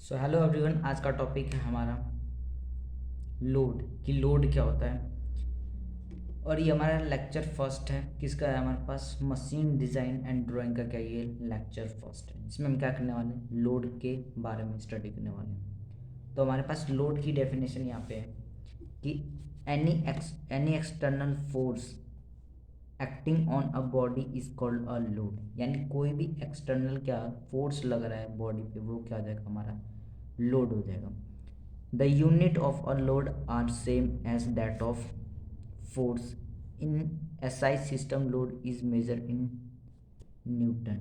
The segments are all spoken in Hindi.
सो हेलो एवरीवन, आज का टॉपिक है हमारा लोड कि लोड क्या होता है। और ये हमारा लेक्चर फर्स्ट है। किसका है हमारे पास? मशीन डिज़ाइन एंड ड्राइंग का क्या ये लेक्चर फर्स्ट है। इसमें हम क्या करने वाले हैं? लोड के बारे में स्टडी करने वाले हैं। तो हमारे पास लोड की डेफिनेशन यहाँ पे है कि any external force acting on a body is called a load. यानी कोई भी एक्सटर्नल क्या फोर्स लग रहा है बॉडी पे, वो क्या हो जाएगा? हमारा लोड हो जाएगा। The unit of a load are same as that of force. In SI system, load is measured in Newton.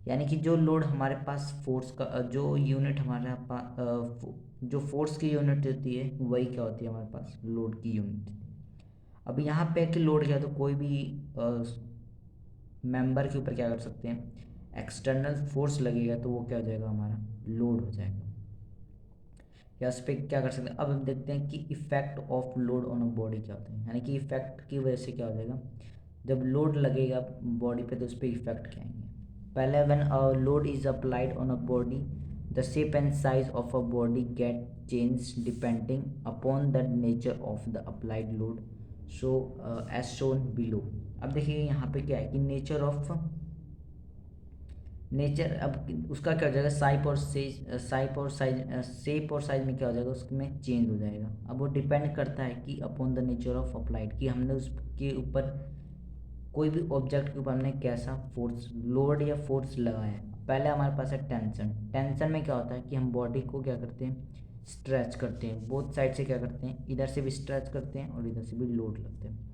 यानी कि जो लोड हमारे पास फोर्स का जो यूनिट हमारे पास जो फोर्स की यूनिट होती है वही क्या होती है हमारे पास? लोड की यूनिट। अब यहाँ पे कि लोड क्या है, तो कोई भी मेंबर के ऊपर क्या कर सकते हैं? एक्सटर्नल फोर्स लगेगा तो वो क्या हो जाएगा? हमारा लोड हो जाएगा। या उस पर क्या कर सकते हैं? अब हम देखते हैं कि effect of load on a body क्या होता है। यानी कि इफेक्ट की वजह से क्या हो जाएगा? जब लोड लगेगा बॉडी पे तो उस पर इफेक्ट क्या आएंगे? पहले when a load is applied on a body the shape and size of a body get change depending upon the nature of the applied load. So as shown below. अब देखिए यहाँ पे क्या है कि नेचर ऑफ नेचर। अब उसका क्या हो जाएगा? शेप और साइज में क्या हो जाएगा? उसमें चेंज हो जाएगा। अब वो डिपेंड करता है कि upon the nature of applied, कि हमने उसके ऊपर कोई भी ऑब्जेक्ट के ऊपर हमने कैसा फोर्स लोड या फोर्स लगाया है। पहले हमारे पास है टेंशन। टेंशन में क्या होता है कि हम बॉडी को क्या करते हैं? स्ट्रेच करते हैं। बोथ साइड से क्या करते हैं? इधर से भी स्ट्रेच करते हैं और इधर से भी लोड लगते हैं।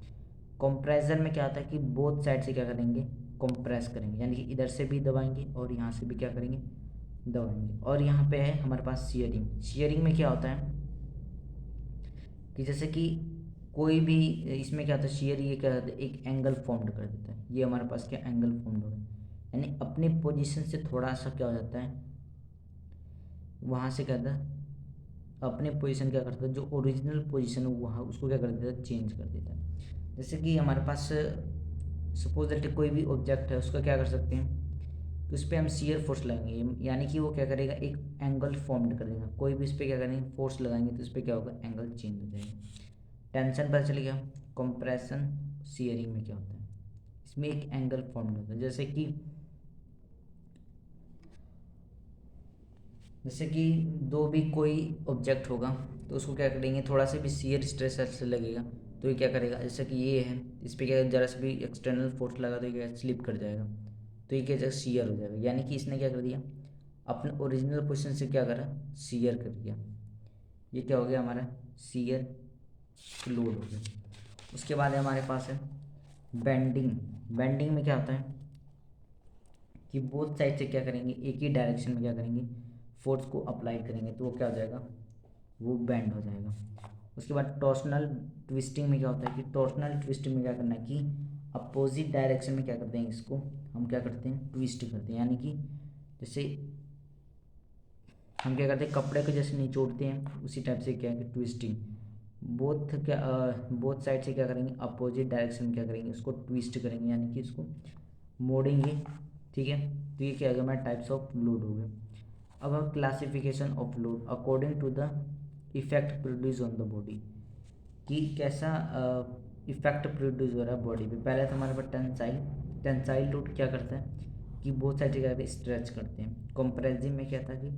कंप्रेसर में क्या होता है कि बोथ साइड से क्या करेंगे? कंप्रेस करेंगे। यानी कि इधर से भी दबाएंगे और यहाँ से भी क्या करेंगे? दबाएंगे। और यहाँ पे है हमारे पास शियरिंग। शियरिंग में क्या होता है कि जैसे कि कोई भी इसमें क्या होता है? शियर ये क्या होता है? एक एंगल फॉर्म्ड कर देता है। ये हमारे पास क्या एंगल फॉर्म्ड हो गया। यानी अपने पोजीशन से थोड़ा सा क्या हो जाता है? वहाँ से क्या होता है? अपने पोजीशन क्या करता है? जो ओरिजिनल पोजीशन है वहाँ उसको क्या कर देता है? चेंज कर देता है। जैसे कि हमारे पास सपोज दैट कोई भी ऑब्जेक्ट है, उसका क्या कर सकते हैं कि उस पर हम शियर फोर्स लगाएंगे। यानी कि वो क्या करेगा? एक एंगल फॉर्म्ड कर देगा। कोई भी इस पर क्या करेंगे? फोर्स लगाएंगे तो इस पर क्या होगा? एंगल चेंज हो जाएगा। टेंशन पता चल गया। कंप्रेशन शियरिंग में क्या होता है? इसमें एक एंगल फॉर्म्ड होता है। जैसे कि दो भी कोई ऑब्जेक्ट होगा तो उसको क्या करेंगे? थोड़ा सा भी शियर स्ट्रेस ऐसे लगेगा तो ये क्या करेगा? जैसे कि ये है, इस पर क्या जरा सा भी एक्सटर्नल फोर्स लगा तो ये क्या स्लिप कर जाएगा। तो ये क्या जाएगा? शियर हो जाएगा। यानी कि इसने क्या कर दिया? अपने ओरिजिनल पोजीशन से क्या करा? शियर कर दिया। ये क्या हो गया हमारा? शियर लोड हो गया। उसके बाद है हमारे पास है बेंडिंग। बेंडिंग में क्या होता है कि बोथ साइड से क्या करेंगे? एक ही डायरेक्शन में क्या करेंगे? फोर्स को अप्लाई करेंगे तो वो क्या हो जाएगा? वो बेंड हो जाएगा। उसके बाद टॉर्सनल ट्विस्टिंग में क्या होता है कि टॉर्सनल ट्विस्टिंग में क्या करना है कि अपोजिट डायरेक्शन में क्या करते हैं? इसको हम क्या करते हैं? ट्विस्ट करते हैं। यानी कि जैसे हम क्या करते हैं? कपड़े को जैसे निचोड़ते हैं उसी टाइप से क्या है कि ट्विस्टिंग। बोथ साइड से क्या करेंगे? अपोजिट डायरेक्शन में क्या करेंगे? उसको ट्विस्ट करेंगे, यानी कि इसको मोड़ेंगे। ठीक है, तो ये क्या हो गया? हमारे टाइप्स ऑफ लोड हो गए। अब हम classification of load according to the effect produce on the body, कि कैसा इफेक्ट प्रोड्यूस हो रहा है बॉडी पे। पहले तो हमारे पास टेंसाइल। टेंसाइल लोड क्या करता है कि बहुत सारी जगह पे स्ट्रेच करते हैं। कंप्रेसिव में क्या था कि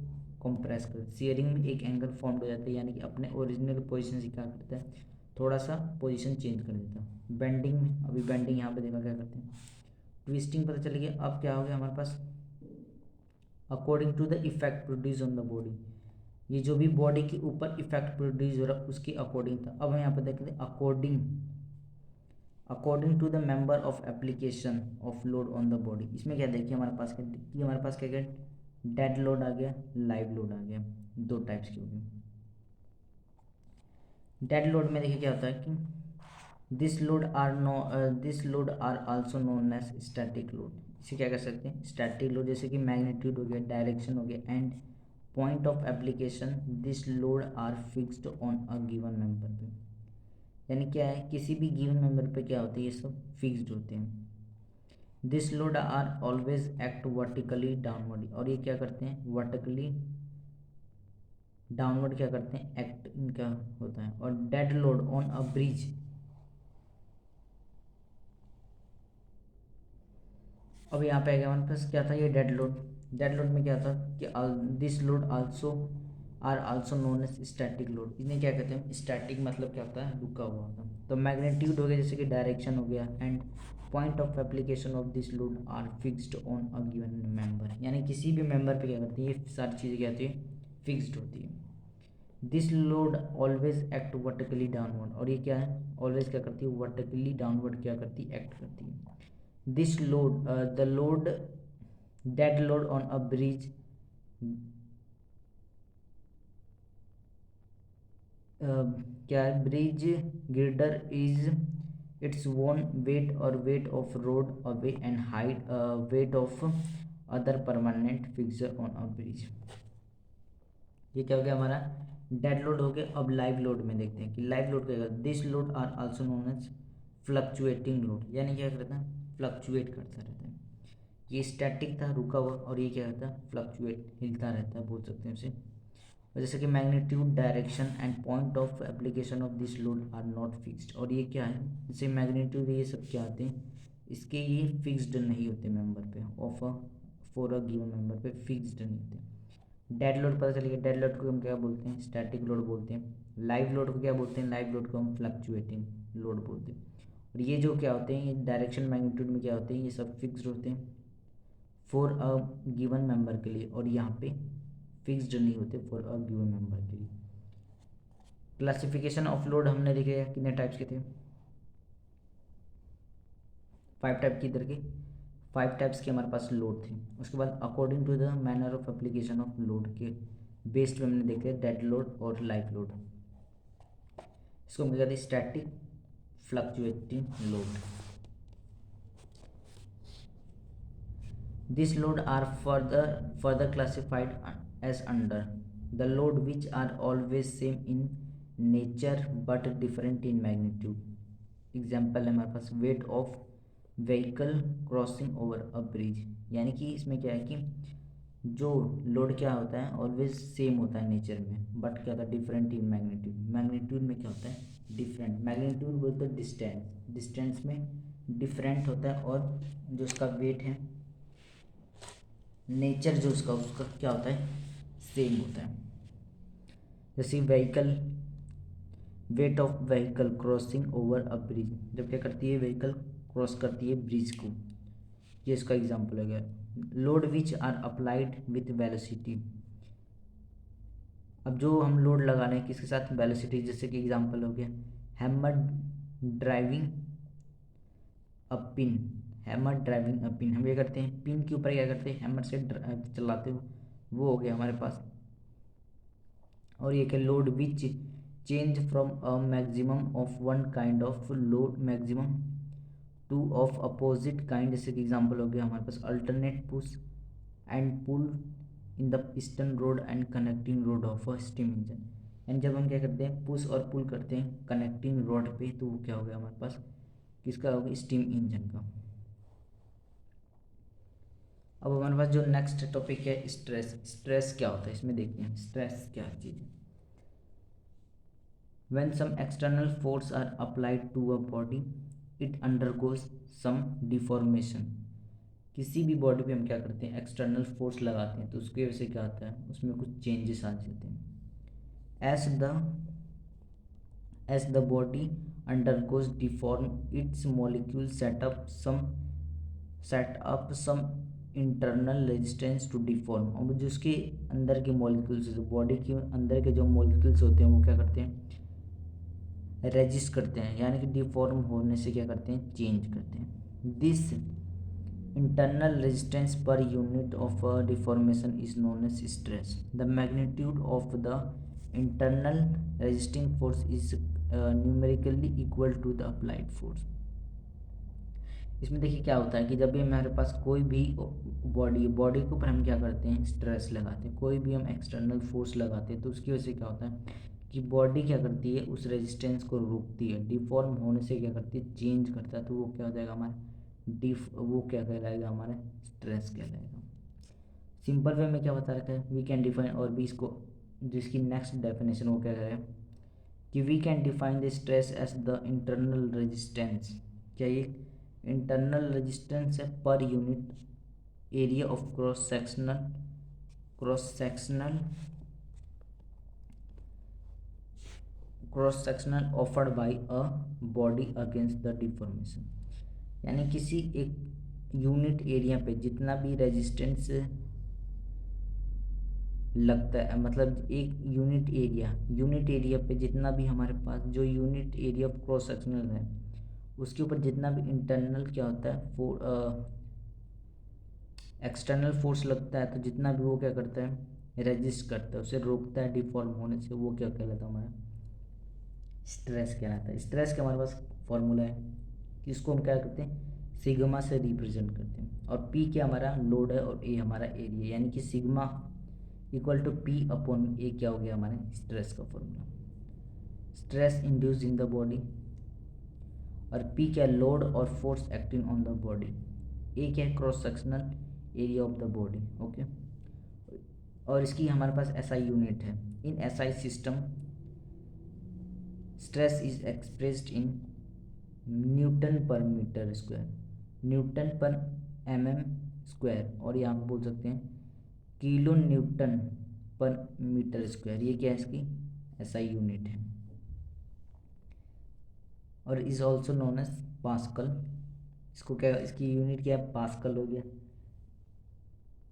कंप्रेस करते। शियरिंग में एक एंगल फॉर्म्ड हो जाता है, यानी कि अपने ओरिजिनल पोजीशन से क्या करता है? थोड़ा सा पोजीशन चेंज कर देता है। बेंडिंग में अभी बेंडिंग यहाँ पे देखा क्या करते हैं? ट्विस्टिंग पता चल गया। अब क्या हो गया हमारे पास? According to the effect produce on the body. ये जो भी बॉडी के ऊपर इफेक्ट प्रोड्यूस हो रहा है उसके अकॉर्डिंग था। अब हम यहाँ पर देखते हैं according according to the member of application of load on the body. इसमें क्या देखिए हमारे पास क्या? ये हमारे पास क्या क्या? डेड लोड आ गया, लाइव लोड आ गया। दो टाइप्स के हो गए। डेड लोड में देखिए क्या होता है कि this load are also known as static load. इसे क्या कर सकते हैं? Static load. जैसे कि मैग्नीट्यूड हो गया, डायरेक्शन हो गया and point of application this load are fixed on a given member पे। यानी क्या है? किसी भी गिवन मेंबर पे क्या होते हैं? ये सब फिक्स्ड होते हैं। This load are always act vertically downward. और ये क्या करते हैं? वर्टिकली डाउनवर्ड क्या करते हैं, एक्ट इनका होता है। और dead load on a bridge, अब यहाँ पे आ गया हमारे पास क्या था, ये डेड लोड। डेड लोड में क्या था कि this load also are also known as static load, इन्हें क्या कहते हैं, स्टैटिक मतलब क्या होता है, रुका हुआ होता है। तो मैग्नीट्यूड हो गया जैसे कि डायरेक्शन हो गया, and point of application of this load are fixed on a given member, यानी किसी भी मेंबर पे क्या करती है, ये सारी चीज़ें क्या होती है, फिक्स्ड होती है। This load always act vertically downward, और ये क्या है, ऑलवेज क्या करती है, वर्टिकली डाउनवर्ड क्या करती है, एक्ट करती है। This load, the load, dead load on a bridge, क्या है, bridge girder is its own weight or weight of road away and height, weight of other permanent fixture on a bridge। ये क्या हो गया हमारा, डेड लोड हो गया। अब लाइव लोड में देखते हैं कि लाइव लोड क्या होगा। This load are also known as fluctuating load, यानी क्या करता है, फ्लक्चुएट करता रहता है। ये स्टैटिक था, रुका हुआ, और ये क्या रहता है, फ्लक्चुएट, हिलता रहता है, बोल सकते हैं उसे। और जैसे कि magnitude, direction and point of application of this load are not fixed, और ये क्या है, जैसे मैग्नीट्यूड, ये सब क्या आते हैं, इसके ये फिक्स्ड नहीं होते मेंबर पे, of a for a given member पे फिक्स्ड नहीं होते। डेड लोड पता चल गया, डेड लोड को हम क्या बोलते हैं, स्टैटिक लोड बोलते हैं। लाइव लोड को क्या बोलते हैं, लाइव लोड को हम फ्लक्चुएटिंग लोड बोलते हैं। और ये जो क्या होते हैं, ये डायरेक्शन मैग्नीट्यूड में क्या होते हैं, ये सब फिक्स्ड होते हैं फॉर अ गिवन मेंबर के लिए, और यहाँ पे फिक्स्ड नहीं होते फॉर अ गिवन मेंबर के लिए। क्लासिफिकेशन ऑफ लोड हमने देखे कितने टाइप्स के थे, 5 टाइप की, इधर के 5 टाइप्स के हमारे पास लोड थे। उसके बाद according to the manner of application of load के बेस्ड में हमने देखे डेड लोड और लाइव लोड। इसको हम क्या कहते हैं, static, fluctuating load. These load are further classified as under the load which are always same in nature but different in magnitude. Example है हमारे पास weight of vehicle crossing over a bridge, यानी कि इसमें क्या है कि जो लोड क्या होता है, ऑलवेज सेम होता है नेचर में, बट क्या होता है, डिफरेंट इन मैग्नीट्यूड। मैग्नीट्यूड में क्या होता है, डिफरेंट। मैग्नीट्यूड बोलते हैं डिस्टेंस, डिस्टेंस में डिफरेंट होता है, और जो उसका वेट है, नेचर जो उसका क्या होता है, सेम होता है। जैसे vehicle, wait of vehicle crossing over a bridge, जब क्या करती है, व्हीकल क्रॉस करती है ब्रिज को, ये इसका एग्जांपल हो गया। Load which are applied with velocity, अब जो हम लोड लगा रहे हैं किसके साथ, वेलोसिटी, जैसे कि एग्जांपल हो गया hammer driving a pin, hammer driving a pin, हम ये करते हैं पिन के ऊपर क्या करते हैं, हैमर से चलाते हो, वो हो गया हमारे पास। और ये क्या, load which change from a maximum of one kind of load maximum to of opposite kind, जैसे कि एग्जांपल हो गया हमारे पास alternate push and pull in the piston rod and connecting rod of a steam engine. And जब हम क्या करते हैं, पुश और पुल करते हैं कनेक्टिंग रोड पे, तो वो क्या हो गया हमारे पास, किसका होगा, स्टीम इंजन का। अब हमारे पास जो नेक्स्ट टॉपिक है, स्ट्रेस। स्ट्रेस क्या होता है, इसमें देखते हैं स्ट्रेस क्या चीज़ है। When some external force are applied to a body, it undergoes some deformation। किसी भी बॉडी पे हम क्या करते हैं, एक्सटर्नल फोर्स लगाते हैं, तो उसकी वजह से क्या आता है, उसमें कुछ चेंजेस आ जाते हैं। as the body undergoes deform, its molecules set up some internal resistance to deform। और जो उसके अंदर के मॉलिक्यूल्स, जो बॉडी के अंदर के जो मॉलिक्यूल्स होते हैं, वो क्या करते हैं, रेजिस्ट करते हैं, यानी कि डिफॉर्म होने से क्या करते हैं, चेंज करते हैं। This internal resistance per unit of deformation is known as stress। The magnitude of the internal resisting force is numerically equal to the applied force। इसमें देखिए क्या होता है कि जब भी हमारे पास कोई भी बॉडी के ऊपर हम क्या करते हैं, स्ट्रेस लगाते हैं, कोई भी हम एक्सटर्नल फोर्स लगाते हैं, तो उसकी वजह से क्या होता है कि बॉडी क्या करती है, उस रेजिस्टेंस को रोकती है, डिफॉर्म होने से क्या करती है, चेंज करता है, तो वो क्या हो जाएगा हमारा वो क्या कहलाएगा, हमारा स्ट्रेस कहलाएगा। सिंपल वे में क्या बता रखा है, वी कैन डिफाइन, और भी इसको जिसकी नेक्स्ट डेफिनेशन वो क्या है कि we can define the stress as the internal resistance. क्या ये इंटरनल रेजिस्टेंस है पर unit area of cross sectional offered by a body against the deformation. यानी किसी एक यूनिट एरिया पे जितना भी रेजिस्टेंस लगता है, मतलब एक यूनिट एरिया पे जितना भी हमारे पास जो unit area of cross sectional है उसके ऊपर जितना भी इंटरनल क्या होता है एक्सटर्नल फोर्स लगता है, तो जितना भी वो क्या करता है रेजिस्ट करता है, उसे रोकता है डिफॉर्म होने से, वो क्या कहलाता है हमारा स्ट्रेस कहलाता है। स्ट्रेस का हमारे पास फॉर्मूला है कि इसको हम क्या करते हैं सिग्मा से रिप्रेजेंट करते हैं, और पी क्या हमारा लोड है और ए हमारा एरिया, यानी कि sigma equal to P upon A क्या हो गया हमारे स्ट्रेस का formula. Stress induce in the body, और पी क्या लोड और force acting on the body, A क्या है cross sectional area of the body. Okay, और इसकी हमारे पास एसआई यूनिट है। In SI system stress is expressed in newton per metre square, newton per mm square, और यहाँ पे बोल सकते हैं kilo newton per metre square. ये क्या है इसकी एसआई यूनिट है, और is also known as pascal. इसको क्या इसकी यूनिट क्या है पास्कल हो गया,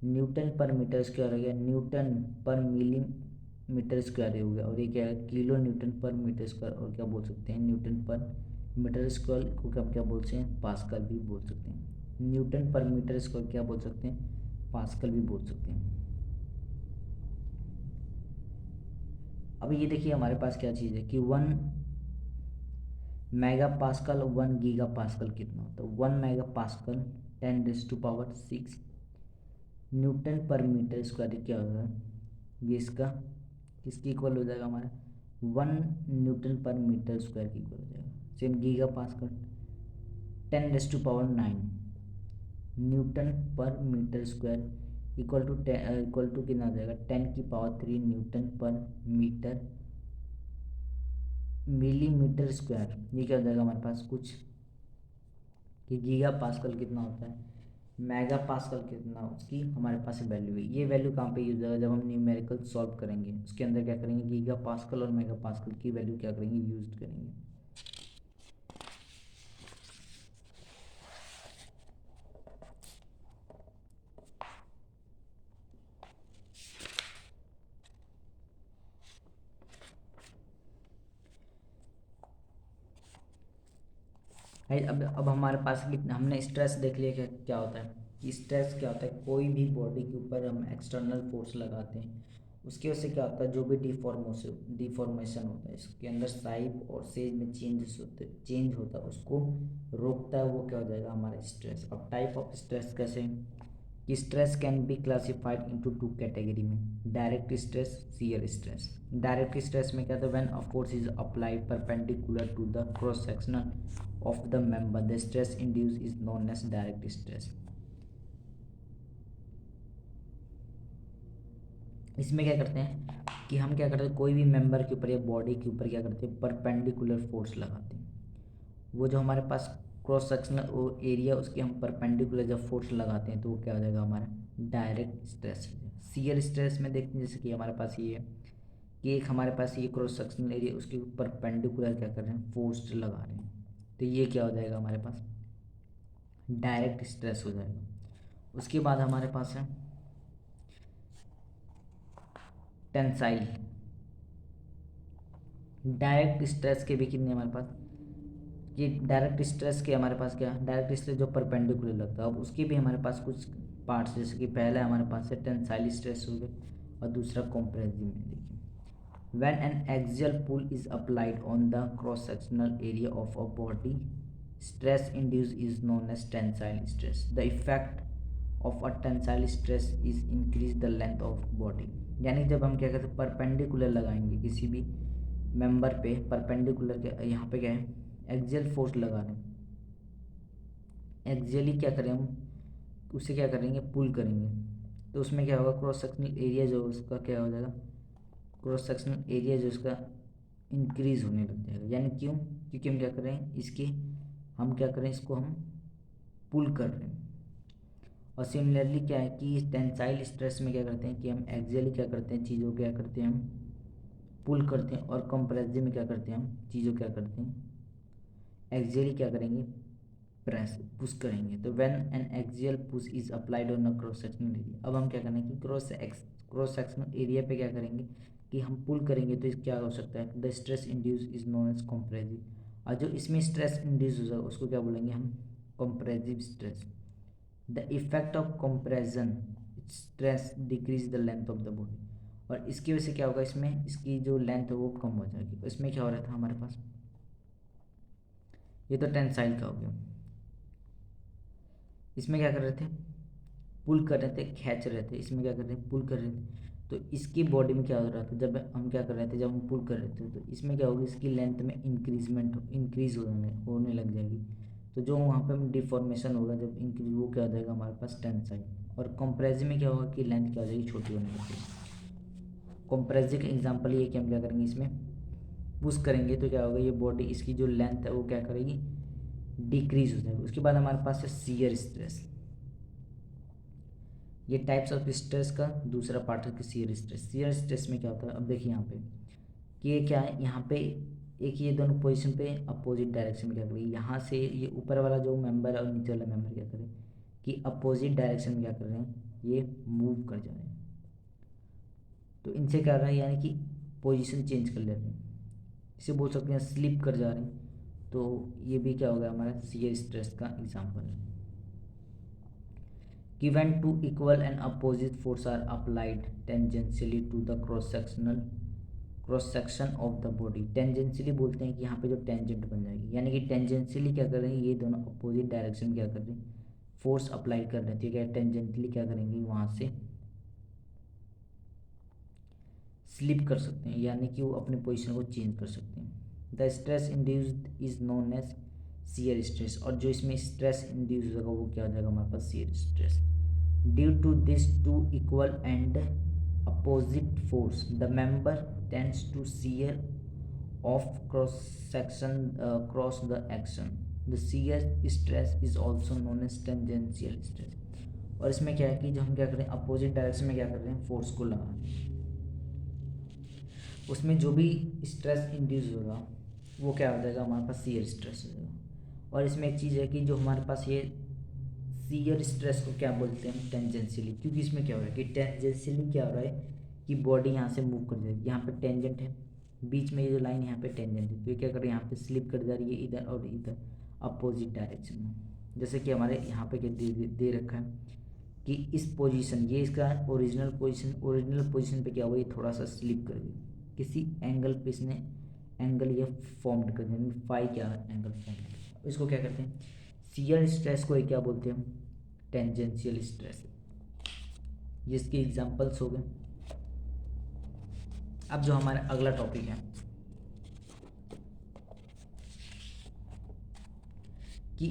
न्यूटन पर मीटर स्क्वायर हो गया, न्यूटन पर मिलीमीटर स्क्वायर हो गया, और ये क्या है kilo newton per metre square, और क्या बोल सकते हैं न्यूटन पर मीटर स्क्वायर को क्या बोल सकते हैं पास्कल भी बोल सकते हैं, न्यूटन पर मीटर स्क्वायर क्या बोल सकते हैं पास्कल भी बोल सकते हैं। अब ये देखिए हमारे पास क्या चीज़ है कि 1 मेगा पास्कल 1 गीगा पास्कल कितना होता है। 1 mega pascal 10⁶ Newton per metre square क्या होगा ये इसका किसकी इक्वल हो जाएगा हमारा 1 न्यूटन पर मीटर स्क्वायर की इक्वल हो जाएगा। Same giga pascal 10⁹ Newton per metre square equal to कितना हो जाएगा 10⁻³ Newton per metre millimetre square. ये क्या हो जाएगा हमारे पास कुछ कि गीगा पास्कल कितना होता है मेगा पास्कल कितना, उसकी हमारे पास वैल्यू है। ये वैल्यू कहाँ पे यूज होगा जब हम न्यूमेरिकल सॉल्व करेंगे, उसके अंदर क्या करेंगे गीगा पास्कल और मेगा पास्कल की वैल्यू क्या करेंगे यूज करेंगे। है अब हमारे पास कितना हमने स्ट्रेस देख लिया क्या होता है कि स्ट्रेस क्या होता है कोई भी बॉडी के ऊपर हम एक्सटर्नल फोर्स लगाते हैं उसकी वजह से क्या होता है जो भी डिफॉर्मेशन होता है इसके अंदर साइज और सेज में चेंज होता है उसको रोकता है, वो क्या हो जाएगा हमारा स्ट्रेस। अब टाइप ऑफ स्ट्रेस कैसे कि stress can be classified into 2 category में direct stress shear stress. Direct stress में क्या था when a force is applied perpendicular to the cross sectional of the member the stress induced is known as direct stress। इसमें क्या करते हैं कि हम क्या करते हैं कोई भी मेंबर के ऊपर या बॉडी के ऊपर क्या करते हैं परपेंडिकुलर फोर्स लगाते हैं। वो जो हमारे पास क्रॉस सेक्शनल एरिया उसके हम परपेंडिकुलर जब फोर्स लगाते हैं तो वो क्या हो जाएगा हमारा डायरेक्ट स्ट्रेस। शियर स्ट्रेस में देखते हैं जैसे कि हमारे पास ये है कि एक हमारे पास ये क्रॉस सेक्शनल एरिया उसके परपेंडिकुलर क्या कर रहे हैं फोर्स लगा रहे हैं, तो ये क्या हो जाएगा हमारे पास डायरेक्ट स्ट्रेस हो जाएगा। उसके बाद हमारे पास है टेंसाइल। डायरेक्ट स्ट्रेस के भी कितने हमारे पास कि डायरेक्ट स्ट्रेस के हमारे पास क्या डायरेक्ट स्ट्रेस जो परपेंडिकुलर लगता है अब उसके भी हमारे पास कुछ पार्ट्स जैसे कि पहला हमारे पास है टेंसाइल स्ट्रेस हो गया और दूसरा कॉम्प्रेसिव में देखिए when an axial pull is applied on the cross sectional area of a body stress induced is known as tensile stress। the effect of a tensile stress is increase the length of body। यानी जब हम क्या कहते हैं परपेंडिकुलर लगाएंगे किसी भी मेंबर पे परपेंडिकुलर के यहाँ पे क्या है एक्सियल फोर्स लगा रहे हैं, एक्सियली क्या करें हम उसे क्या करेंगे पुल करेंगे, तो उसमें क्या होगा क्रॉस सेक्शनल एरिया जो उसका क्या हो जाएगा क्रॉस सेक्शनल एरिया जो इसका इंक्रीज होने लग जाएगा। यानी क्यों? क्योंकि हम क्या कर रहे हैं, इसके हम क्या कर रहे हैं, इसको हम पुल कर रहे हैं। और सिमिलरली क्या है कि टेंसाइल स्ट्रेस में क्या करते हैं कि हम एक्सियली क्या करते हैं, चीज़ों क्या करते हैं, हम पुल करते हैं। और कंप्रेसिव में क्या करते हैं, हम चीज़ों क्या करते हैं, एक्सियली क्या करेंगे, प्रेस पुश करेंगे। तो when an axial push is applied on a cross sectional area, अब हम क्या करेंगे कि क्रॉस सेक्शनल एरिया पे क्या करेंगे कि हम पुल करेंगे। तो क्या हो सकता है, the stress induce is known as compressive. और जो इसमें स्ट्रेस इंड्यूस हो जाएगा उसको क्या बोलेंगे हम, compressive stress. The effect of compression stress decrease the length of the body. और इसकी वजह से क्या होगा, इसमें इसकी जो लेंथ है वो कम हो जाएगी। इसमें क्या हो रहा था हमारे पास, ये तो टेंसाइल का हो गया। इसमें क्या कर रहे थे, पुल कर रहे थे, खींच रहे थे। इसमें क्या कर रहे हैं, पुल कर रहे थे। तो इसकी बॉडी में क्या हो रहा था, जब हम क्या कर रहे थे, जब हम पुल कर रहे थे तो इसमें क्या होगी, इसकी लेंथ में इंक्रीज होने लग जाएगी। तो जो वहाँ पे डिफॉर्मेशन होगा जब इंक्रीज, वो क्या हो जाएगा हमारे पास, टेंसाइल। और कंप्रेसिव में क्या होगा कि लेंथ क्या हो जाएगी, छोटी होने लगेगी। कंप्रेसिव का एग्जाम्पल ये कि हम क्या करेंगे, इसमें पुश करेंगे तो क्या होगा, ये बॉडी इसकी जो लेंथ है वो क्या करेगी, डिक्रीज हो जाएगी। उसके बाद हमारे पास है शियर स्ट्रेस। ये टाइप्स ऑफ स्ट्रेस का दूसरा पार्ट है कि शियर स्ट्रेस। शियर स्ट्रेस में क्या होता है, अब देखिए यहाँ पे कि ये क्या है, यहाँ पे एक ये दोनों पोजीशन पे अपोजिट डायरेक्शन में क्या करें, यहाँ से ये ऊपर वाला जो मेंबर है और नीचे वाला मेंबर क्या करें कि अपोजिट डायरेक्शन में क्या कर रहे हैं, ये मूव कर जा रहे हैं। तो इनसे क्या कर रहा है, यानी कि पोजीशन चेंज कर ले रहे हैं। इसे बोल सकते हैं स्लिप कर जा रहे हैं। तो ये भी क्या होगा, हमारा शियर स्ट्रेस का एग्जाम्पल है कि when two equal and opposite forces are applied tangentially to the cross section of the body। Tangentially बोलते हैं कि यहाँ पे जो टेंजेंट बन जाएगी, यानी कि टेंजेंशियली क्या कर रहे हैं, ये दोनों अपोजिट डायरेक्शन में क्या कर रहे हैं, फोर्स अप्लाई कर रहे हैं। ठीक है, टेंजेंटली क्या करेंगे, वहाँ से स्लिप कर सकते हैं, यानी कि वो अपने पोजीशन को चेंज कर सकते हैं। The stress induced is known as shear stress. और जो इसमें स्ट्रेस इंड्यूस होगा वो क्या हो जाएगा हमारे पास, shear stress. Due to this two equal and opposite force the member tends to shear off cross section cross the action. The shear stress is also known as tangential stress. और इसमें क्या है कि जो हम क्या कर रहे हैं, अपोजिट डायरेक्शन में क्या कर रहे हैं, फोर्स को लगा रहे हैं। उसमें जो भी स्ट्रेस इंड्यूस होगा वो क्या हो जाएगा, हमारे पास शियर स्ट्रेस हो जाएगा। और इसमें एक चीज़ है कि जो हमारे पास ये शियर स्ट्रेस को क्या बोलते हैं, टेंजेंशियली। क्योंकि इसमें क्या हो रहा है कि टेंजेंशियली क्या हो रहा है कि बॉडी यहाँ से मूव कर जाएगी। यहाँ पे टेंजेंट है, बीच में ये जो लाइन यहाँ पे टेंजेंट है, तो ये क्या कर रही है, यहाँ पे स्लिप कर जा रही है इधर और इधर अपोजिट डायरेक्शन में। जैसे कि हमारे यहाँ पे क्या दे रखा है कि इस पोजीशन, ये इसका ओरिजिनल पोजीशन पे क्या हुआ, ये थोड़ा सा स्लिप कर गई किसी एंगल पे, इसने एंगल ये फॉर्म कर दिया, फाई क्या एंगल फॉर्म किया। इसको क्या करते हैं, शियर स्ट्रेस को क्या बोलते हैं हम, टेंजेंशियल स्ट्रेस। जिसके एग्जांपल्स हो गए। अब जो हमारा अगला टॉपिक है कि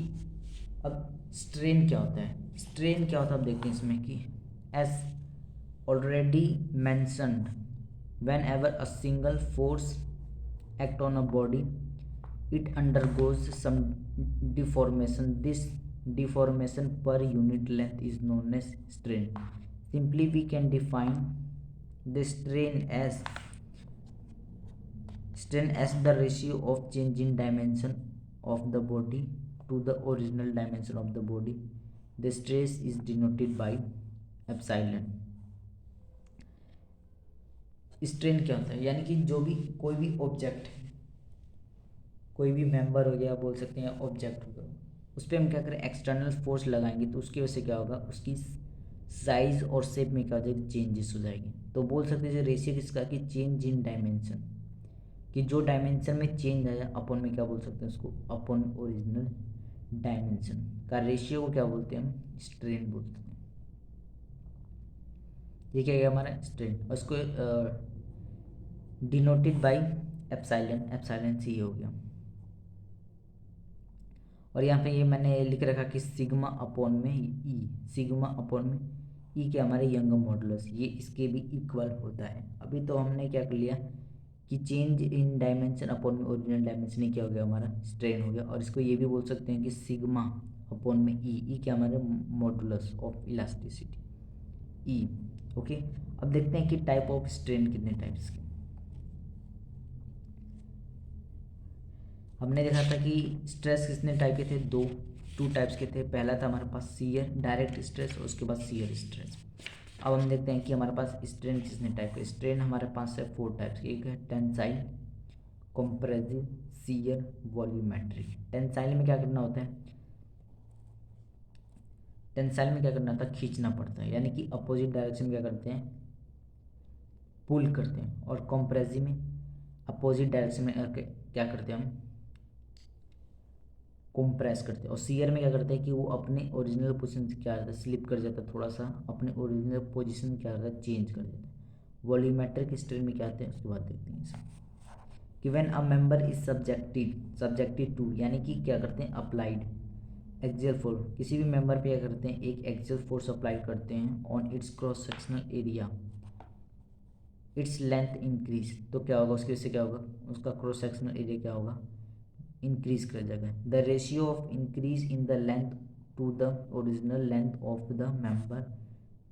अब स्ट्रेन क्या होता है। स्ट्रेन क्या होता है, अब देखते हैं इसमें कि S already mentioned whenever a single force act on a body it undergoes some deformation. This deformation per unit length is known as strain. Simply we can define the strain as the ratio of change in dimension of the body to the original dimension of the body. The stress is denoted by epsilon. Strain क्या होता है, यानी कि जो भी कोई भी ऑब्जेक्ट है, कोई भी मेंबर हो गया, बोल सकते हैं ऑब्जेक्ट हो गया, उस पर हम क्या करें, एक्सटर्नल फोर्स लगाएंगे तो उसकी वजह से क्या होगा, उसकी साइज और शेप में क्या हो जाएगी, चेंजेस हो जाएगी। तो बोल सकते हैं रेशियो किसका, कि चेंज इन डायमेंशन, कि जो डायमेंशन में चेंज आया अपन में क्या बोल सकते हैं उसको, अपन ओरिजिनल डायमेंशन का रेशियो को क्या बोलते हैं हम, स्ट्रेन बोलते हैं। ये क्या है हमारा स्ट्रेन, और इसको डिनोटेड बाई एप्सिलॉन, एप्सिलॉन सी हो गया। और यहाँ पे ये मैंने लिख रखा कि सिग्मा अपॉन में ई, सिग्मा अपॉन में ई क्या हमारे यंग मॉडुलस, ये इसके भी इक्वल होता है। अभी तो हमने क्या कर लिया कि चेंज इन डायमेंशन अपॉन में ओरिजिनल डायमेंशन ही क्या हो गया हमारा स्ट्रेन हो गया। और इसको ये भी बोल सकते हैं कि सिग्मा अपॉन में ई क्या हमारे modulus of elasticity E. Okay, अब देखते हैं कि टाइप ऑफ स्ट्रेन कितने टाइप्स के। हमने देखा था कि स्ट्रेस कितने टाइप के थे, टू टाइप्स के थे। पहला था हमारे पास सीयर डायरेक्ट स्ट्रेस और उसके बाद सीयर स्ट्रेस। अब हम देखते हैं कि हमारे पास स्ट्रेन कितने टाइप के। स्ट्रेन हमारे पास है 4 टाइप्स के। एक है tensile, compressive, shear, volumetric. Tensile में क्या करना होता है, टेंसाइल में क्या करना होता है, खींचना पड़ता है, यानी कि अपोजिट डायरेक्शन में क्या करते हैं, पुल करते हैं। और कंप्रेसिव में अपोजिट डायरेक्शन में क्या करते हैं, हम कंप्रेस करते हैं। और सीयर में क्या करते हैं कि वो अपने ओरिजिनल पोजीशन से क्या करता है, स्लिप कर जाता है, थोड़ा सा अपने ओरिजिनल पोजीशन क्या करता है, चेंज कर देता है। वॉल्यूमेट्रिक स्ट्रेन में क्या आते हैं उसके बाद देखते हैं इसे। कि when a member is subjected to, यानी कि क्या करते हैं, अप्लाइड एक्सियल फोर्स, किसी भी मेंबर पे क्या करते हैं, एक एक्सियल फोर्स अप्लाई करते हैं on its cross sectional area, its length increase, तो क्या होगा उसकी वजह से क्या होगा, उसका क्रॉस सेक्शनल एरिया क्या होगा, इंक्रीज कर जाएगा। The ratio of increase in the length to the original length of the member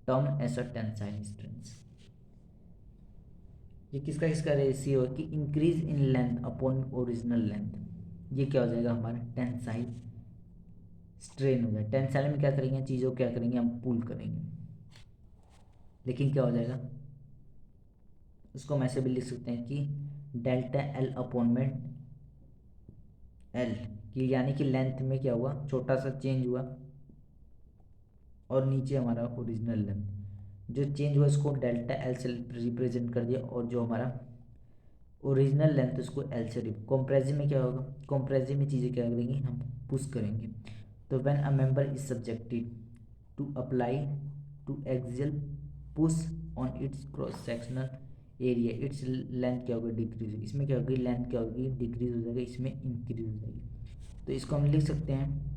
term as a tensile strength. ये किसका किसका रेशियो है कि increase in length upon original length, ये क्या हो जाएगा हमारा टेंसाइल स्ट्रेन हो जाएगा। टेंसाइल में क्या करेंगे, चीज़ों क्या करेंगे, हम पुल करेंगे, लेकिन क्या हो जाएगा, उसको हम ऐसे भी लिख सकते हैं कि डेल्टा एल अपॉन में एल, कि यानी कि लेंथ में क्या हुआ, छोटा सा चेंज हुआ और नीचे हमारा ओरिजिनल लेंथ जो चेंज हुआ इसको डेल्टा एल से रिप्रेजेंट कर दिया, और जो हमारा ओरिजिनल लेंथ उसको एल से कॉम्प्रेसिव में क्या होगा, कॉम्प्रेसिव में चीज़ें क्या करेंगी, हम पुश करेंगे। तो when a member is subjected to apply to axial push on its cross sectional area, its length क्या होगी, डिक्रीज होगी। इसमें क्या होगी, लेंथ क्या होगी, डिक्रीज हो जाएगा, इसमें इंक्रीज हो जाएगी। तो इसको हम लिख सकते हैं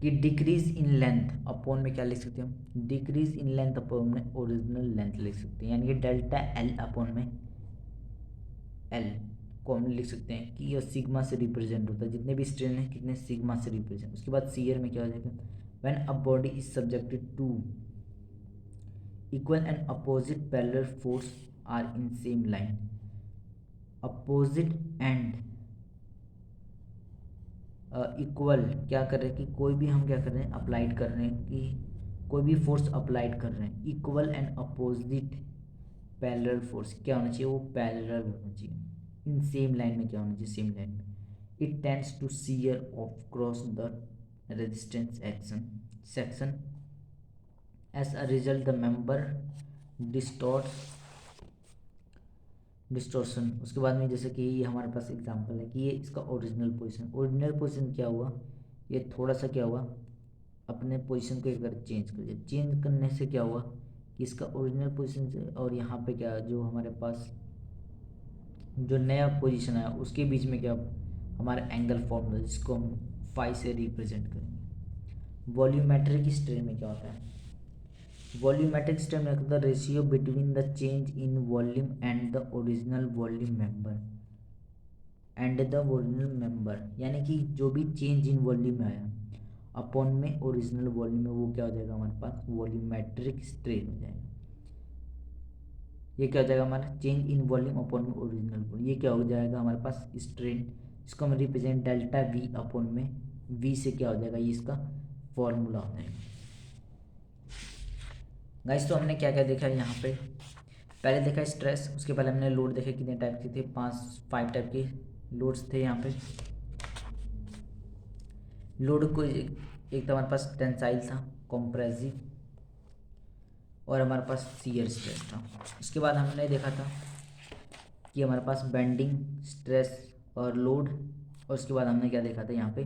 कि डिक्रीज इन लेंथ अपॉन में क्या लिख सकते हैं हम, डिक्रीज इन लेंथ अपॉन में ओरिजिनल लेंथ लिख सकते हैं, यानी कि डेल्टा एल अपॉन में एल को हम लिख सकते हैं कि यह सिग्मा से रिप्रेजेंट होता है, जितने भी स्ट्रेन है कितने सिग्मा से रिप्रेजेंट। उसके बाद सीयर में क्या हो जाएगा, when a body is subjected to equal and opposite parallel force are in same line, opposite and equal क्या कर रहे हैं कि कोई भी हम क्या कर रहे हैं, अप्लाइड कर रहे हैं कि कोई भी फोर्स अप्लाइड कर रहे हैं, equal and opposite parallel force क्या होना चाहिए, वो पैरेलल होना चाहिए, इन सेम लाइन में क्या होना चाहिए, सेम लाइन में। It tends to shear off cross the resistance action section, as a result the member distortion. उसके बाद में जैसे कि ये हमारे पास एग्जांपल है कि ये इसका ओरिजिनल पोजीशन क्या हुआ, ये थोड़ा सा क्या हुआ, अपने पोजीशन को एक बार चेंज कर दिया। चेंज करने से क्या हुआ कि इसका ओरिजिनल पोजीशन से और यहाँ पे क्या जो हमारे पास जो नया पोजीशन है उसके बीच में क्या हमारा एंगल फॉर्म होता है, जिसको हम फाई से रिप्रेजेंट करेंगे। वॉल्यूमेट्रिक स्ट्रेन में क्या होता है, वॉल्यूमेट्रिक स्ट्रेन में the ratio between the change in volume and the original volume member, यानी कि जो भी चेंज इन वॉल्यूम में आया अपॉन में ओरिजिनल वॉल्यूम में, वो क्या हो जाएगा हमारे पास वॉल्यूमेट्रिक स्ट्रेन हो जाएगा। ये क्या हो जाएगा हमारा चेंज इन वॉल्यूम अपॉन में ओरिजिनल वॉल्यूम, ये क्या हो जाएगा हमारे पास स्ट्रेन, इसको हम रिप्रेजेंट डेल्टा वी अपॉन में वी से क्या हो जाएगा, ये इसका फॉर्मूला होता है। गाइस तो हमने क्या क्या देखा है यहाँ पे, पहले देखा स्ट्रेस, उसके पहले हमने लोड देखे कितने टाइप के थे, 5 टाइप के लोड्स थे यहाँ पे। लोड को एक तो हमारे पास टेंसाइल था, कॉम्प्रेसिव, और हमारे पास शियर स्ट्रेस था। उसके बाद हमने देखा था कि हमारे पास बेंडिंग स्ट्रेस और लोड, और उसके बाद हमने क्या देखा था यहाँ पे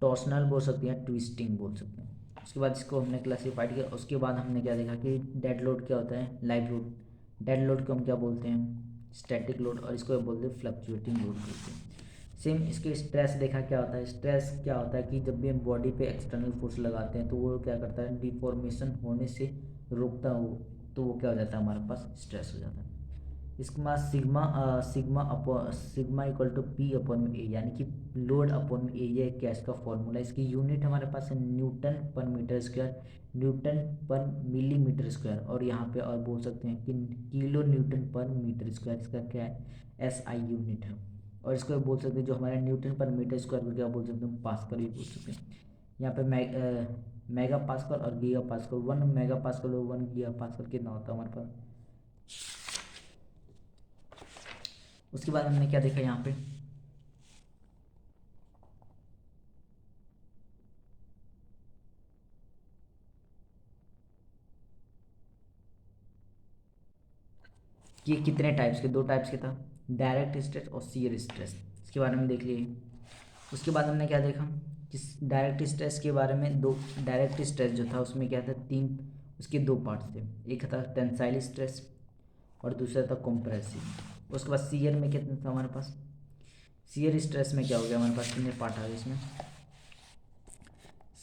टॉर्सनल बोल सकते हैं, ट्विस्टिंग बोल सकते हैं। उसके बाद इसको हमने क्लासीफाइड किया। उसके बाद हमने क्या देखा कि डेड लोड क्या होता है, लाइव लोड। डेड लोड को हम क्या बोलते हैं, स्टैटिक लोड, और इसको बोलते हैं फ्लक्चुएटिंग लोड बोलते हैं। सेम इसके स्ट्रेस देखा क्या होता है। स्ट्रेस क्या होता है कि जब भी हम बॉडी पे एक्सटर्नल फोर्स लगाते हैं तो वो क्या करता है, डिफॉर्मेशन होने से रोकता हो, तो वो क्या हो जाता है, हमारे पास स्ट्रेस हो जाता है। इसके बाद sigma equal to P upon में ए, यानी कि लोड अपॉन में ए, ये क्या इसका फॉर्मूला। इसकी यूनिट हमारे पास है Newton per metre square, newton पर मिलीमीटर स्क्वायर, और यहाँ पे और बोल सकते हैं कि kilo newton per metre square, इसका क्या है, एस आई यूनिट है। और इसको बोल सकते हैं जो हमारे न्यूटन पर मीटर स्क्वायर को क्या बोल सकते हैं, पास्कल भी बोल सकते हैं। यहाँ पे मेगा पास्कल और गीगा पास्कल, 1 मेगा पास्कल और 1 गीगा पास्कल कितना होता है हमारे पास। उसके बाद हमने क्या देखा यहाँ पे, कि कितने टाइप्स के, 2 टाइप्स के था, डायरेक्ट स्ट्रेस और शियर स्ट्रेस, इसके बारे में देख लिए। उसके बाद हमने क्या देखा कि डायरेक्ट स्ट्रेस के बारे में, दो डायरेक्ट स्ट्रेस जो था उसमें क्या था, तीन, उसके 2 पार्ट्स थे, एक था टेंसाइल स्ट्रेस और दूसरा था कंप्रेसिव। उसके बाद शियर में कितना था हमारे पास, शियर स्ट्रेस में क्या हो गया हमारे पास, कितने पार्ट आ गए इसमें,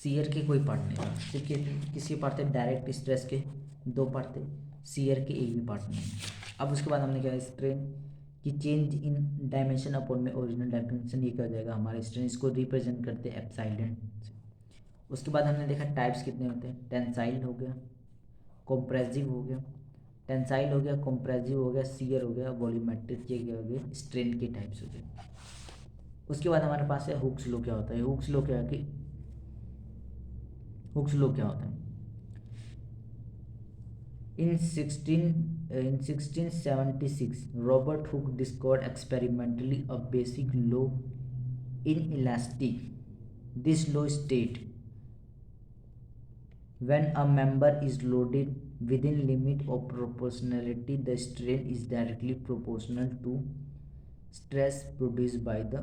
शियर के कोई पार्ट नहीं था, सिर्फ किसके पार्ट थे, डायरेक्ट स्ट्रेस के 2 पार्ट थे, शियर के एक भी पार्ट नहीं। अब उसके बाद हमने क्या, स्ट्रेन कि चेंज इन डायमेंशन अपॉन में ओरिजिनल डायमेंशन, ये क्या हो जाएगा हमारे स्ट्रेन, इसको रिप्रेजेंट करते हैं एप्साइलन से। उसके बाद हमने देखा टाइप्स कितने होते हैं, टेंसाइल हो गया, कॉम्प्रेसिव हो गया, टेंसाइल हो गया, कॉम्प्रेसिव हो गया, शियर हो गया, वॉल्यूमेट्रिक, ये क्या हो गया, स्ट्रेन के टाइप्स हो गए। उसके बाद हमारे पास है हुक्स लॉ। क्या होता है हुक्स लॉ, क्या है कि हुक्स लॉ क्या होता है, in 1676 Robert Hooke discovered experimentally a basic law in elastic. This law states when a member is loaded within limit of proportionality, the strain is directly proportional to stress produced by the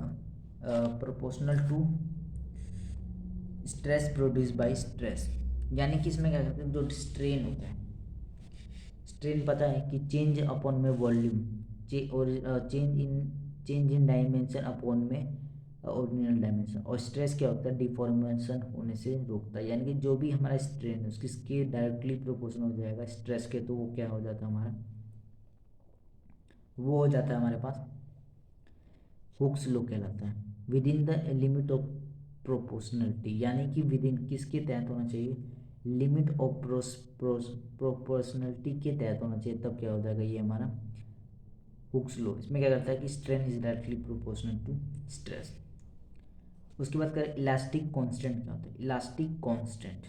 proportional to stress produced by stress। यानी कि इसमें क्या करते हैं, जो स्ट्रेन होता है, स्ट्रेन पता है कि चेंज अपॉन में वॉल्यूम, और चेंज इन डायमेंशन अपॉन में ओरिजिनल डायमेंशन, और स्ट्रेस क्या होता है, डिफॉर्मेशन होने से रोकता है। यानी कि जो भी हमारा स्ट्रेन है उसके डायरेक्टली प्रोपोर्शनल हो जाएगा स्ट्रेस के, तो वो क्या हो जाता है हमारा, वो हो जाता है हमारे पास हुक्स लॉ कहलाता है। With in the limit of proportionality, यानी कि विद इन किसके तहत होना चाहिए, लिमिट ऑफ प्रोपोर्शनलिटी के तहत होना चाहिए, तब क्या हो जाएगा ये हमारा हुक्स लॉ। इसमें क्या करता है कि strain is directly proportional to stress. उसके बाद करें इलास्टिक कांस्टेंट, क्या होता है इलास्टिक कांस्टेंट।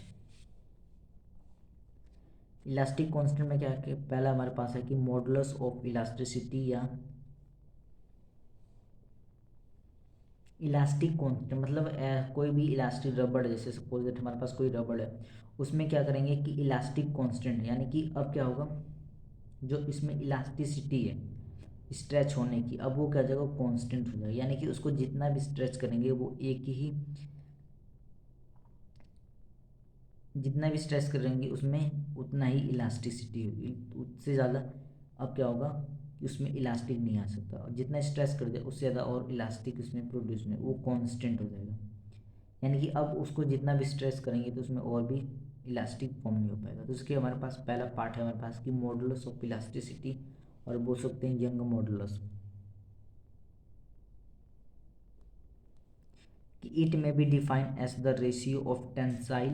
इलास्टिक कांस्टेंट में क्या है कि पहला हमारे पास है कि मॉडुलस ऑफ इलास्टिसिटी, या इलास्टिक कांस्टेंट मतलब कोई भी इलास्टिक रबड़, जैसे सपोज दैट हमारे पास कोई रबड़ है, उसमें क्या करेंगे कि इलास्टिक कांस्टेंट, यानी कि अब क्या होगा, जो इसमें इलास्टिसिटी है स्ट्रेच होने की, अब वो क्या हो जाएगा, कांस्टेंट हो जाएगा। यानी कि उसको जितना भी स्ट्रेच करेंगे वो एक ही, जितना भी स्ट्रेच करेंगे उसमें उतना ही इलास्टिसिटी होगी, उससे ज़्यादा अब क्या होगा कि उसमें इलास्टिक नहीं आ सकता, और जितना स्ट्रेच कर दे उससे ज़्यादा और इलास्टिक उसमें प्रोड्यूस नहीं, वो कांस्टेंट हो जाएगा। यानी कि अब उसको जितना भी स्ट्रेच करेंगे तो उसमें और भी इलास्टिक फॉर्म नहीं हो पाएगा। तो उसके हमारे पास पहला पार्ट है हमारे पास कि मॉडुलस ऑफ इलास्टिसिटी, और बोल सकते हैं यंग मॉडुलस, कि it may be defined as the ratio of tensile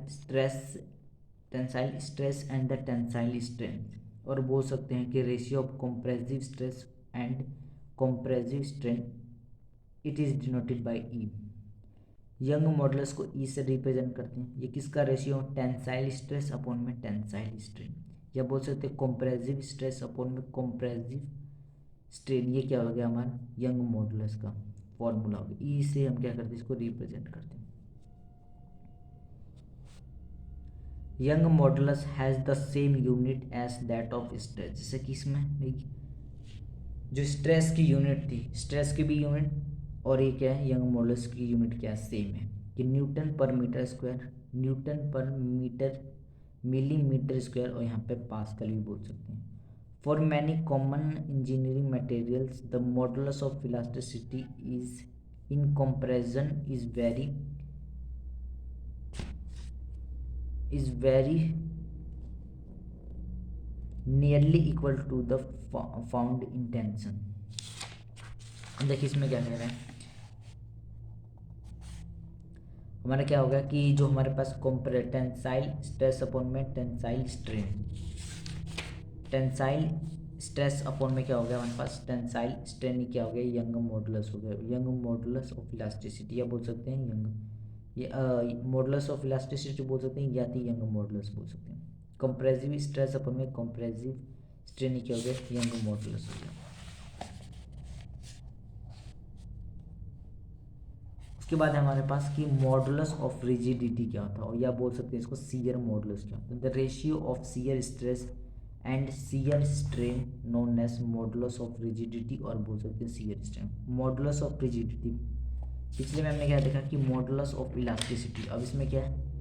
stress tensile stress and the tensile strength, और बोल सकते हैं कि ratio of compressive stress and compressive strength, it is denoted by E. Young modulus को ई से रिप्रेजेंट करते हैं। ये किसका रेशियो, टेंसाइल स्ट्रेस अपॉन में टेंसाइल स्ट्रेन, या बोल सकते हैं कंप्रेसिव स्ट्रेस अपॉन में कंप्रेसिव स्ट्रेन। ये क्या हो गया हमारा यंग मॉडुलस का फॉर्मूला हो गया। ई से हम क्या करते हैं, इसको रिप्रेजेंट करते हैं। Young modulus has the same unit as that of stress, जैसे कि इसमें जो स्ट्रेस की यूनिट थी, स्ट्रेस की भी यूनिट, और ये क्या है यंग मॉडुलस की यूनिट क्या है, सेम है, कि Newton per metre square, newton per metre millimetre square, और यहाँ पे पास्कल भी बोल सकते हैं। For many common engineering materials, the modulus of elasticity is in comparison is very nearly equal to the found in tension. देखिए इसमें क्या कह रहे हैं, हमारा क्या होगा कि जो हमारे पास टेंसाइल स्ट्रेस अपॉन में tensile strain, tensile stress upon में क्या हो गया हमारे पास टेंसाइल स्ट्रेन, क्या हो गया यंग मॉडुलस हो गया, यंग मॉडुलस ऑफ इलास्टिसिटी, या बोल सकते हैं यंग, ये मॉडुलस ऑफ इलास्टिसिटी बोल सकते हैं या तो यंग मॉडुलस बोल सकते हैं। कंप्रेसिव स्ट्रेस अपन में कंप्रेसिव स्ट्रेन क्या हो गया यंग मॉडुलस हो गया। उसके बाद हमारे पास कि मॉडुलस ऑफ रिजिडिटी क्या होता है, और या बोल सकते हैं इसको सीयर मॉडुलस क्या होता है, the ratio of shear stress and shear strain known as modulus of rigidity, और बोल सकते हैं shear strain. Modulus of rigidity पिछले में हमने क्या देखा कि मॉडुलस ऑफ इलास्टिसिटी, अब इसमें क्या है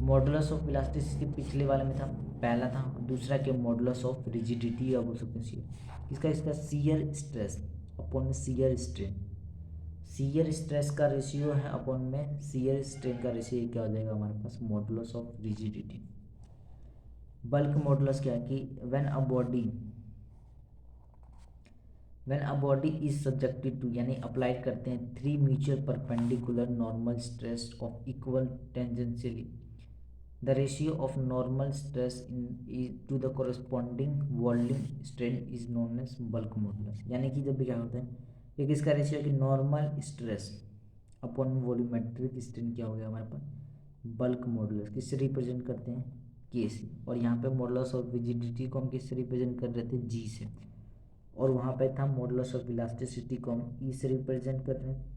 मॉडुलस ऑफ इलास्टिसिटी पिछले वाले में था, पहला था, दूसरा क्या मॉडुलस ऑफ रिजिडिटी या बोल सकते हैं सीयर, इसका सीयर स्ट्रेस अपॉन में सीयर स्ट्रेन, सीयर स्ट्रेस का रेशियो है अपॉन में सीयर स्ट्रेन का रेशियो, क्या हो जाएगा हमारे पास modulus of rigidity. Bulk modulus क्या है कि when a body is subjected to, यानी अप्लाइड करते हैं 3 mutual perpendicular normal stress of equal tangentially, the ratio of normal stress into the corresponding volume strain is known as bulk modulus. यानी कि जब भी क्या होता है कि किसका रेशियो है कि normal stress upon volumetric strain क्या हो गया हमारे पास बल्क मॉडुलस, किससे रिप्रेजेंट करते हैं के से, और यहाँ पे मॉडुलस ऑफ रिजिडिटी को हम किससे रिप्रेजेंट कर रहे थे जी से, और वहाँ पे था मॉडुलस ऑफ इलास्टिसिटी को हम ई से रिप्रेजेंट कर रहे हैं।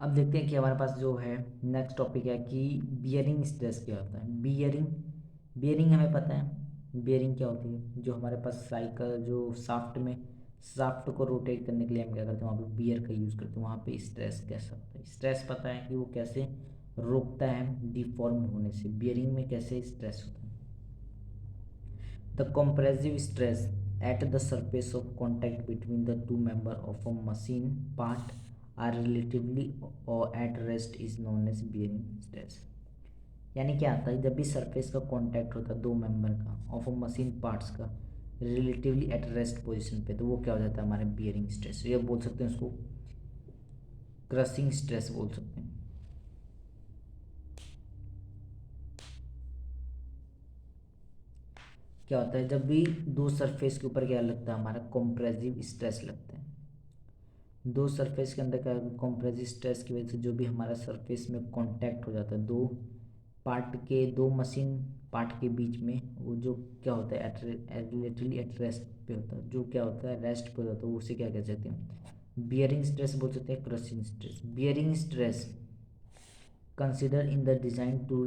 अब देखते हैं कि हमारे पास जो है नेक्स्ट टॉपिक है कि बियरिंग स्ट्रेस क्या होता है। बियरिंग हमें पता है बियरिंग क्या होती है, जो हमारे पास साइकिल जो शाफ्ट को रोटेट करने के लिए हम क्या करते हैं वहाँ पे बियर का यूज़ करते हैं, वहाँ पे स्ट्रेस कैसा होता है, स्ट्रेस पता है कि वो कैसे रोकता है डिफॉर्म होने से, बियरिंग में कैसे स्ट्रेस होता है। The compressive stress at the surface of contact between the two member of a machine part are relatively or at rest is known as bearing stress। यानी क्या आता है जब भी सरफेस का कांटेक्ट होता है दो मेंबर का ऑफ अ मशीन पार्ट्स का रिलेटिवली एट रेस्ट पोजीशन पे, तो वो क्या हो जाता है हमारे बियरिंग स्ट्रेस, या बोल सकते हैं उसको क्रशिंग स्ट्रेस बोल सकते हैं। क्या होता है जब भी दो सरफेस के ऊपर क्या लगता है हमारा कॉम्प्रेसिव स्ट्रेस लगता है, दो सरफेस के अंदर क्या कॉम्प्रेसिव स्ट्रेस की वजह से जो भी हमारा सरफेस में कांटेक्ट हो जाता है दो मशीन पार्ट के बीच में, वो जो क्या होता है रिलेटिवली एट रेस्ट पे होता है, जो क्या होता है रेस्ट पे होता है, उसे क्या कह सकते हैं बियरिंग स्ट्रेस बोल सकते हैं crushing stress. Bearing stress consider in the design to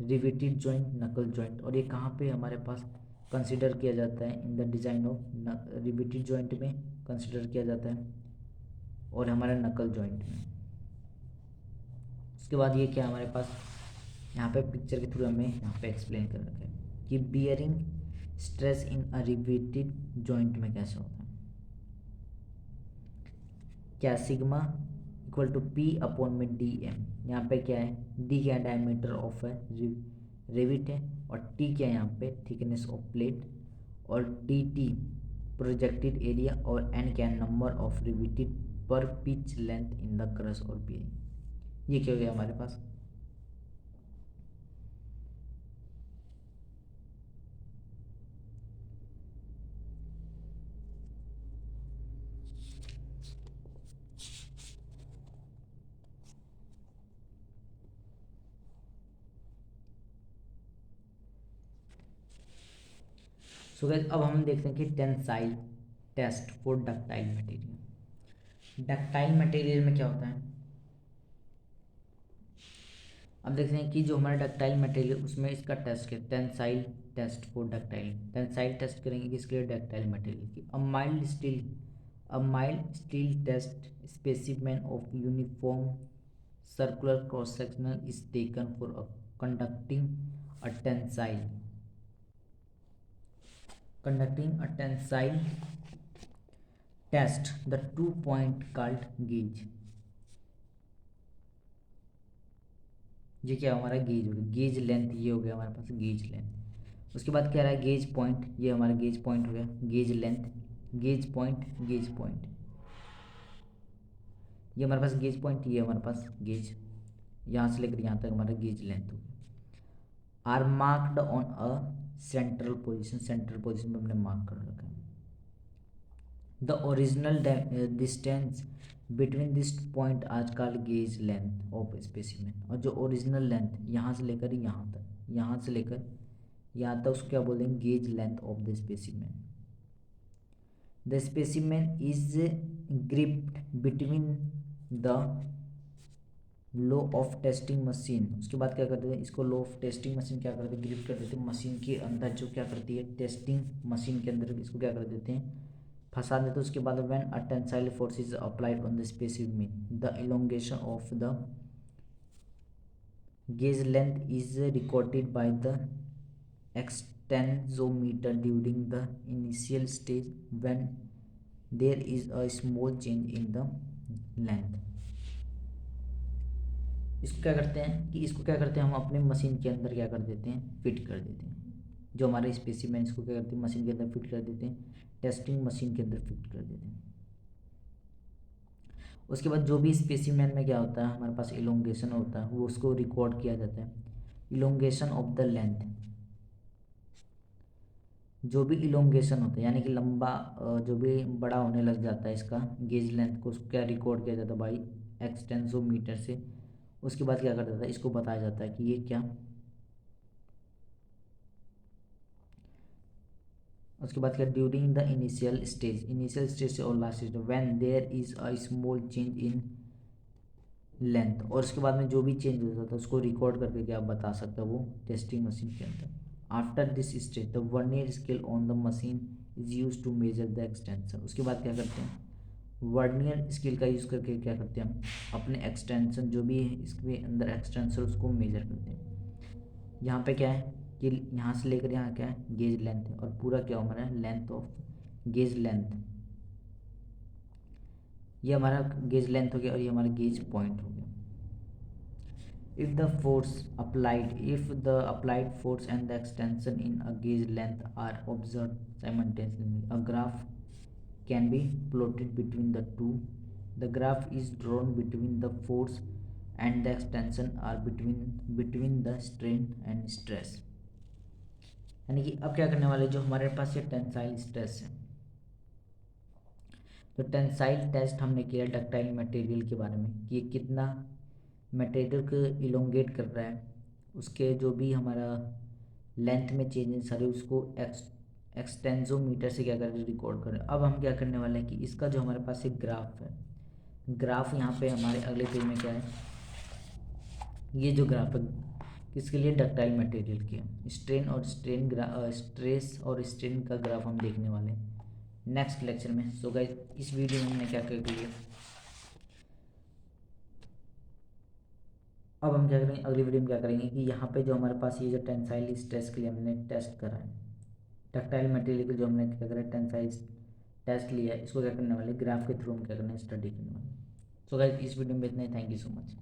riveted joint knuckle joint, और ये कहाँ पे हमारे पास कंसिडर किया जाता है इन the design of riveted joint में कंसिडर किया जाता है, और हमारे नकल जॉइंट में। उसके बाद ये क्या हमारे पास यहाँ पे पिक्चर के थ्रू हमें यहाँ पे एक्सप्लेन कर रखा है कि bearing stress in a riveted joint में कैसे होता है, क्या sigma equal to P upon में डी एम, यहाँ पे क्या है डी क्या डायमीटर ऑफ है रिविट है, और टी क्या है यहाँ पे थिकनेस ऑफ प्लेट, और टी टी प्रोजेक्टेड एरिया, और एन क्या नंबर ऑफ रिविटेड पर pitch length in the crush और बियरिंग। ये क्या हो गया हमारे पास सो गाइस अब हम देखते हैं कि tensile test for ductile material. Ductile material में क्या होता है अब देखते हैं कि जो हमारा डक्टाइल मटेरियल उसमें इसका टेस्ट है tensile test for ductile. Tensile test करेंगे किसके लिए, डक्टाइल मटेरियल की। A mild steel test specimen of uniform circular cross sectional is taken for conducting a tensile test, the 2 point called gauge। ये क्या हमारा गेज हो गया, गेज लेंथ ये हो गया हमारे पास गेज लेंथ। उसके बाद क्या रहा है गेज पॉइंट, ये हमारा गेज पॉइंट हो गया, gauge length, gauge point, gauge point, ये हमारे पास गेज पॉइंट, ये हमारे पास गेज, यहाँ से लेकर यहाँ तक हमारा गेज लेंथ हो गया। Are marked on a central position, central position में हमने मार्क कर रखा है। The original distance between this point as called gauge length of specimen. और जो ओरिजिनल लेंथ यहाँ से लेकर यहाँ तक, यहाँ से लेकर यहाँ तक उसको क्या बोलेंगे, gauge length of the specimen. The specimen is gripped between the low of testing machine. उसके बाद क्या करते हैं, इसको लो ऑफ टेस्टिंग मशीन क्या करते हैं, ग्रिप कर देते हैं मशीन के अंदर, जो क्या करती है टेस्टिंग मशीन के अंदर इसको क्या कर देते हैं, फंसा देते। उसके बाद when a tensile force is applied on the specimen the elongation of the gauge length is recorded by the extensometer during the initial stage when there is a small change in the length. इसको क्या करते हैं कि इसको क्या करते हैं हम अपने मशीन के अंदर क्या कर देते हैं, फिट कर देते हैं। जो हमारे स्पेसिमेन इसको क्या करते हैं मशीन के अंदर फिट कर देते हैं, टेस्टिंग मशीन के अंदर फिट कर देते हैं। उसके बाद जो भी स्पेसिमेन में क्या होता है हमारे पास इलोंगेशन होता है वो उसको रिकॉर्ड किया जाता है। इलोंगेशन ऑफ द लेंथ, जो भी इलोंगेशन होता है यानी कि लंबा जो भी बड़ा होने लग जाता है इसका गेज लेंथ को, उसको क्या रिकॉर्ड किया जाता है बाई एक्सटेंसोमीटर से। उसके बाद क्या करता था, इसको बताया जाता है कि ये क्या, उसके बाद क्या ड्यूरिंग द इनिशियल स्टेज से और last stage when there is a small change in length. और उसके बाद में जो भी चेंज होता था उसको रिकॉर्ड करके क्या बता सकता है वो टेस्टिंग मशीन के अंदर। After this stage the vernier scale on the machine is use to measure the extension. उसके बाद क्या करते हैं, वर्नियर स्केल का यूज़ करके क्या करते हैं हम अपने एक्सटेंशन जो भी है इसके अंदर एक्सटेंशन उसको मेजर करते हैं। यहाँ पे क्या है कि यहाँ से लेकर यहाँ क्या है गेज लेंथ है, और पूरा क्या हमारा लेंथ ऑफ गेज लेंथ, ये हमारा गेज लेंथ हो गया और ये हमारा गेज पॉइंट हो गया। if the applied force and the extension in a gauge length are observed simultaneously, a graph can be plotted between the two. The graph is drawn between the force and the extension are between the strain and stress। यानी कि अब क्या करने वाले, जो हमारे पास ये टेंसाइल स्ट्रेस है, तो टेंसाइल टेस्ट हमने किया डक्टाइल मटेरियल के बारे में कि ये कितना मटेरियल को इलोंगेट कर रहा है, उसके जो भी हमारा लेंथ में चेंजेस सारे उसको एक्सटेंसोमीटर से क्या कर रहे हैं रिकॉर्ड कर रहे हैं। अब हम क्या करने वाले हैं कि इसका जो हमारे पास एक ग्राफ है, ग्राफ यहाँ पे हमारे अगले पेज में क्या है, ये जो ग्राफ है किसके लिए, डक्टाइल मटेरियल के स्ट्रेन और स्ट्रेस और स्ट्रेन का ग्राफ हम देखने वाले हैं नेक्स्ट लेक्चर में। सो गाइस इस वीडियो में हमने क्या कर लिया, अब हम क्या करेंगे अगली वीडियो में क्या करेंगे कि यहाँ पे जो हमारे पास ये जो टेंसाइल स्ट्रेस के लिए हमने टेस्ट करा है डक्टाइल मटेरियल के, जो हमने क्या करा टेंसाइल टेस्ट लिया है, इसको क्या करने वाले ग्राफ के थ्रू हम क्या करने स्टडी करने वाले। सो गाइस इस वीडियो में इतना ही, थैंक यू सो मच।